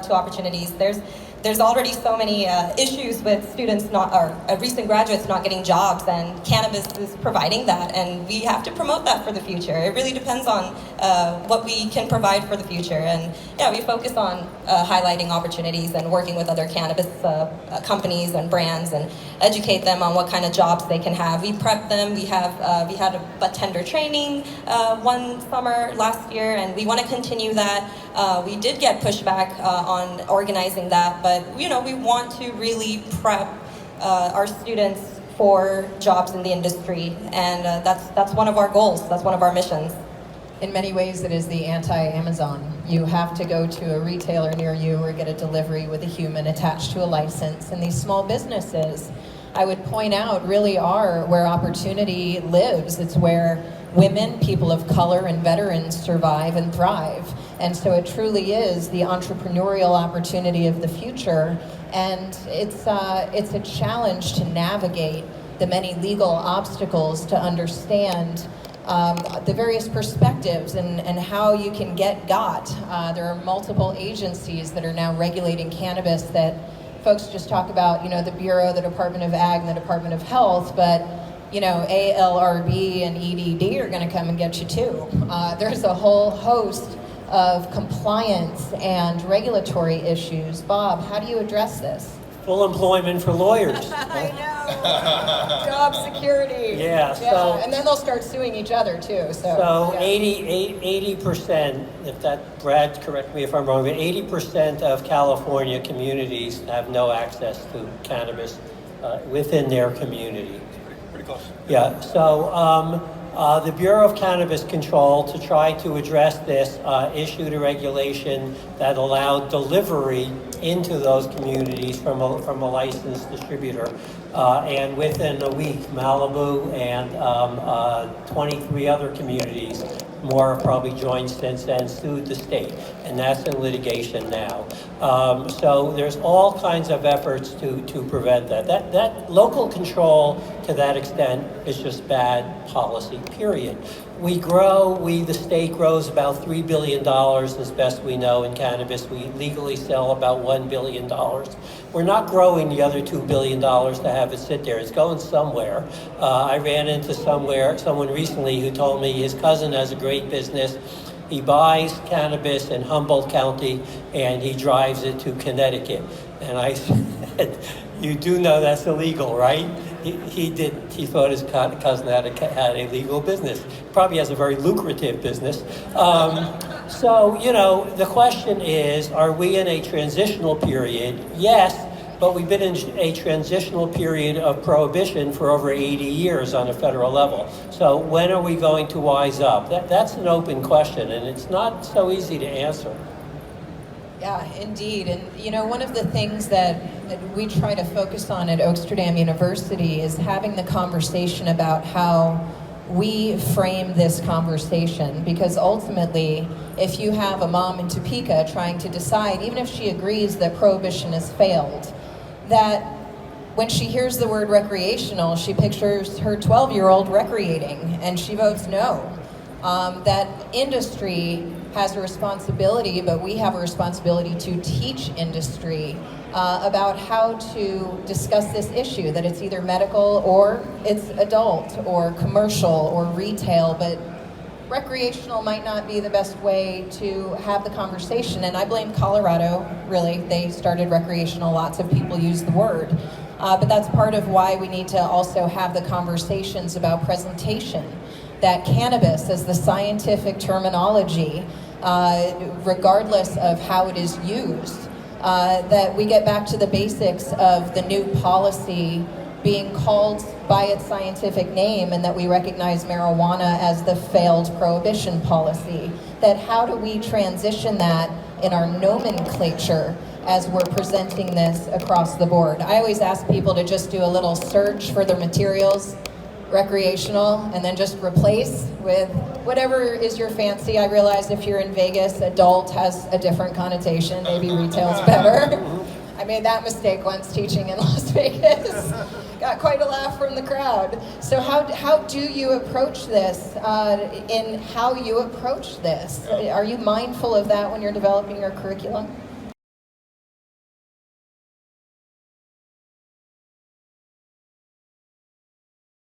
to opportunities. There's already so many issues with students recent graduates not getting jobs, and cannabis is providing that, and we have to promote that for the future. It really depends on what we can provide for the future, and yeah, we focus on highlighting opportunities and working with other cannabis companies and brands and educate them on what kind of jobs they can have. We prep them. We had a bartender training one summer last year, and we want to continue that. We did get pushback on organizing that, but we want to really prep our students for jobs in the industry, and that's one of our goals. That's one of our missions. In many ways, it is the anti-Amazon. You have to go to a retailer near you or get a delivery with a human attached to a license, and these small businesses, I would point out, really are where opportunity lives. It's where women, people of color, and veterans survive and thrive. And so it truly is the entrepreneurial opportunity of the future. And it's a challenge to navigate the many legal obstacles to understand the various perspectives and how you can get got. There are multiple agencies that are now regulating cannabis that folks just talk about, the Bureau, the Department of Ag, and the Department of Health, but ALRB and EDD are going to come and get you too. There's a whole host of compliance and regulatory issues. Bob, how do you address this? Full employment for lawyers. I know. Job security. Yeah. So, and then they'll start suing each other too. So yeah. 80%, if that, Brad, correct me if I'm wrong, but 80% of California communities have no access to cannabis within their community. Pretty close. Yeah. So the Bureau of Cannabis Control, to try to address this, issued a regulation that allowed delivery into those communities from a licensed distributor. And within a week, Malibu and 23 other communities, more have probably joined since then, sued the state. And that's in litigation now. So there's all kinds of efforts to prevent that. That local control to that extent is just bad policy, period. The state grows about $3 billion as best we know in cannabis. We legally sell about $1 billion. We're not growing the other $2 billion to have it sit there. It's going somewhere. I ran into someone recently who told me his cousin has a great business. He buys cannabis in Humboldt County and he drives it to Connecticut. And I said, you do know that's illegal, right? He thought his cousin had a legal business. Probably has a very lucrative business. So, the question is, are we in a transitional period? Yes, but we've been in a transitional period of prohibition for over 80 years on a federal level. So when are we going to wise up? That's an open question, and it's not so easy to answer. Yeah, indeed. And one of the things that we try to focus on at Oaksterdam University is having the conversation about how we frame this conversation, because ultimately, if you have a mom in Topeka trying to decide, even if she agrees that prohibition has failed, that when she hears the word recreational, she pictures her 12-year-old recreating, and she votes no. That industry has a responsibility, but we have a responsibility to teach industry about how to discuss this issue, that it's either medical or it's adult or commercial or retail, but recreational might not be the best way to have the conversation. And I blame Colorado, really. They started recreational, lots of people use the word. But that's part of why we need to also have the conversations about presentation, that cannabis as the scientific terminology, regardless of how it is used, that we get back to the basics of the new policy being called by its scientific name, and that we recognize marijuana as the failed prohibition policy. That how do we transition that in our nomenclature as we're presenting this across the board? I always ask people to just do a little search for their materials, recreational, and then just replace with whatever is your fancy. I realize if you're in Vegas, adult has a different connotation. Maybe retail's better. I made that mistake once teaching in Las Vegas. Got quite a laugh from the crowd. So how do you approach this in how you approach this? Are you mindful of that when you're developing your curriculum?